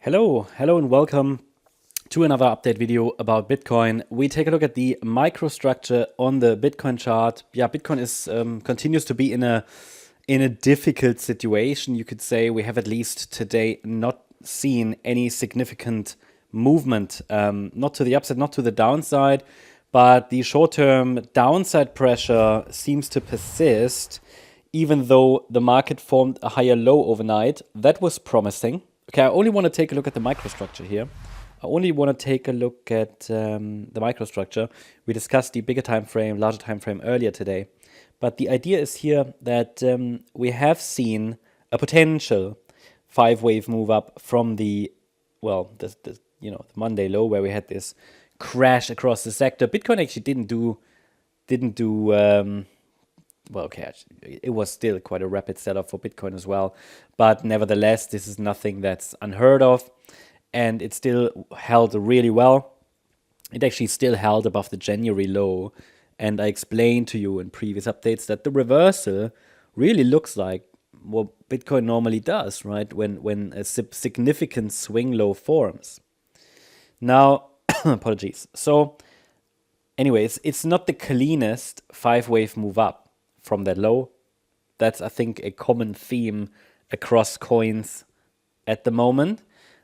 Hello and welcome to another update video about Bitcoin. We take a look at the microstructure on the Bitcoin chart. Yeah, Bitcoin is continues to be in a difficult situation. You could say we have at least today not seen any significant movement, not to the upside, not to the downside, but the short-term downside pressure seems to persist, even though the market formed a higher low overnight. That was promising. Okay, I only want to take a look at the microstructure here. I only want to take a look at the microstructure. We discussed the bigger time frame, larger time frame earlier today. But the idea is here that we have seen a potential 5-wave move up from the Monday low where we had this crash across the sector. Bitcoin actually didn't do it was still quite a rapid sell-off for Bitcoin as well. But nevertheless, this is nothing that's unheard of. And it still held really well. It actually still held above the January low. And I explained to you in previous updates that the reversal really looks like what Bitcoin normally does, right? When a significant swing low forms. Now, apologies. So, anyways, it's not the cleanest 5-wave move up from that low. That's, I think, a common theme across coins at the moment.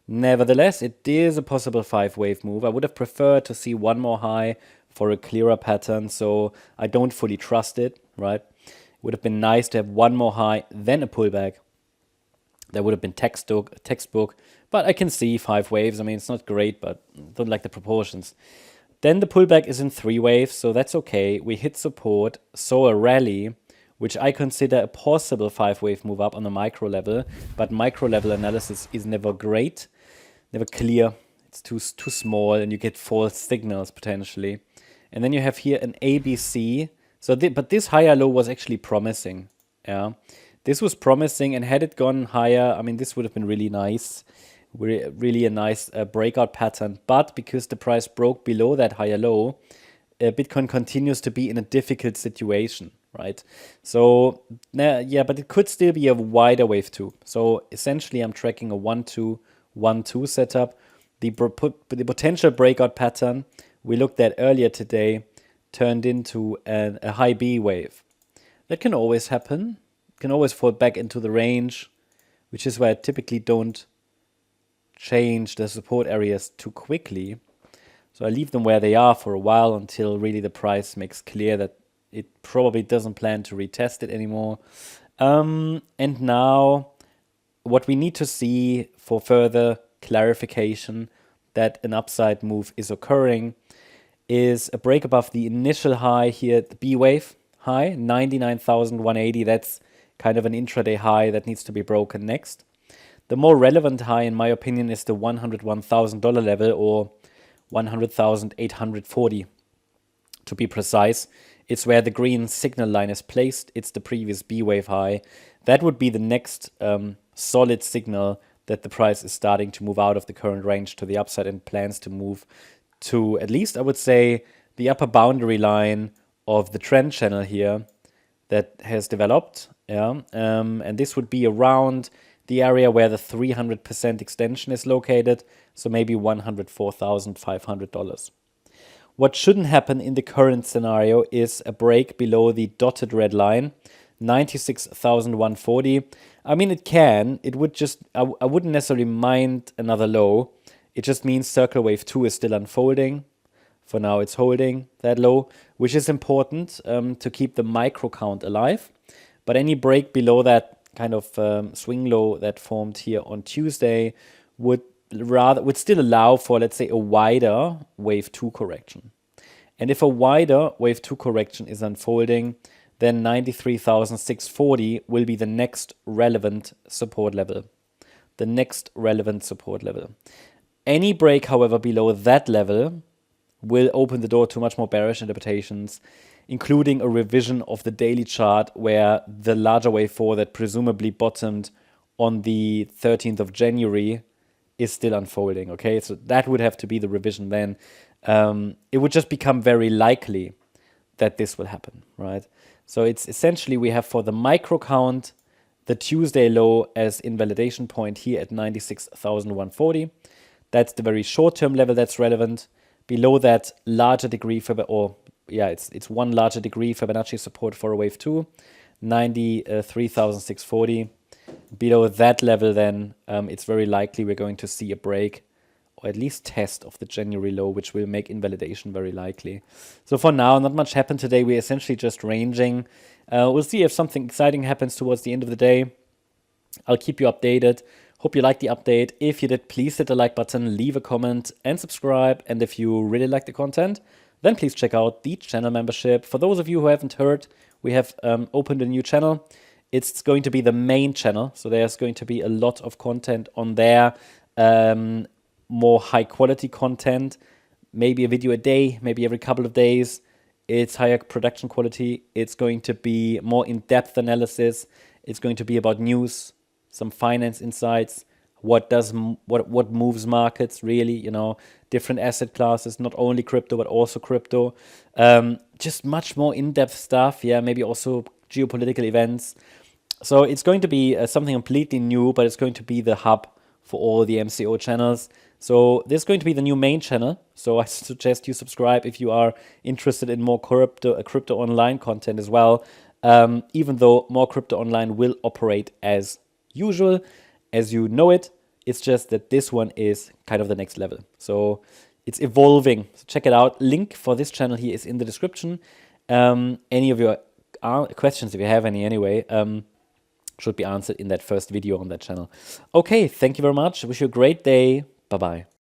Nevertheless, it is a possible 5-wave move. I would have preferred to see one more high for a clearer pattern, so I don't fully trust it, right? It would have been nice to have one more high, then a pullback. That would have been textbook, but I can see 5 waves. I mean, it's not great, but I don't like the proportions. Then the pullback is in 3 waves, so that's okay. We hit support, saw a rally, which I consider a possible 5-wave move up on the micro level, but micro level analysis is never great, never clear. It's too small, and you get false signals potentially. And then you have here an ABC. But this higher low was actually promising. Yeah, this was promising, and had it gone higher, I mean, this would have been really nice. Really a nice breakout pattern. But because the price broke below that higher low, Bitcoin continues to be in a difficult situation, right? So, yeah, but it could still be a wider wave too. So essentially, I'm tracking a 1-2-1-2 setup. The potential breakout pattern we looked at earlier today turned into a high B wave. That can always happen. Can always fall back into the range, which is why I typically don't change the support areas too quickly. So I leave them where they are for a while until really the price makes clear that it probably doesn't plan to retest it anymore. And now what we need to see for further clarification that an upside move is occurring is a break above the initial high here, the B wave high, 99,180. That's kind of an intraday high that needs to be broken next. The more relevant high, in my opinion, is the $101,000 level, or 100,840 to be precise. It's where the green signal line is placed. It's the previous B wave high. That would be the next solid signal that the price is starting to move out of the current range to the upside and plans to move to, at least I would say, the upper boundary line of the trend channel here that has developed. Yeah, and this would be around the area where the 300% extension is located, so maybe $104,500. What shouldn't happen in the current scenario is a break below the dotted red line, 96,140. I mean, it can. It would just, I wouldn't necessarily mind another low. It just means circle wave 2 is still unfolding. For now, it's holding that low, which is important to keep the micro count alive. But any break below that kind of swing low that formed here on Tuesday would still allow for, let's say, a wider wave 2 correction. And if a wider wave 2 correction is unfolding, then 93,640 will be the next relevant support level. The next relevant support level. Any break, however, below that level will open the door to much more bearish interpretations, including a revision of the daily chart where the larger wave 4 that presumably bottomed on the 13th of January is still unfolding, okay? So that would have to be the revision then. It would just become very likely that this will happen, right? So it's essentially we have for the micro count the Tuesday low as invalidation point here at 96,140. That's the very short-term level that's relevant. Below that, larger degree it's one larger degree Fibonacci support for a wave 2, 93,640. Below that level, then it's very likely we're going to see a break or at least test of the January low, which will make invalidation very likely. So for now, not much happened today. We're essentially just ranging. We'll see if something exciting happens towards the end of the day. I'll keep you updated. Hope you liked the update. If you did, please hit the like button, leave a comment, and subscribe. And if you really like the content, then please check out the channel membership. For those of you who haven't heard, we have opened a new channel. It's going to be the main channel, so there's going to be a lot of content on there, more high quality content, maybe a video a day, maybe every couple of days. It's higher production quality. It's going to be more in-depth analysis. It's going to be about news, some finance insights, what moves markets really, different asset classes, not only crypto, but also crypto. Just much more in-depth stuff. Yeah, maybe also geopolitical events. So it's going to be something completely new, but it's going to be the hub for all the MCO channels. So this is going to be the new main channel. So I suggest you subscribe if you are interested in more crypto online content as well. Even though Morecryptoonline will operate as usual, as you know it. It's just that this one is kind of the next level. So it's evolving. So check it out. Link for this channel here is in the description. Any of your questions, if you have any anyway, should be answered in that first video on that channel. Okay, thank you very much. Wish you a great day. Bye-bye.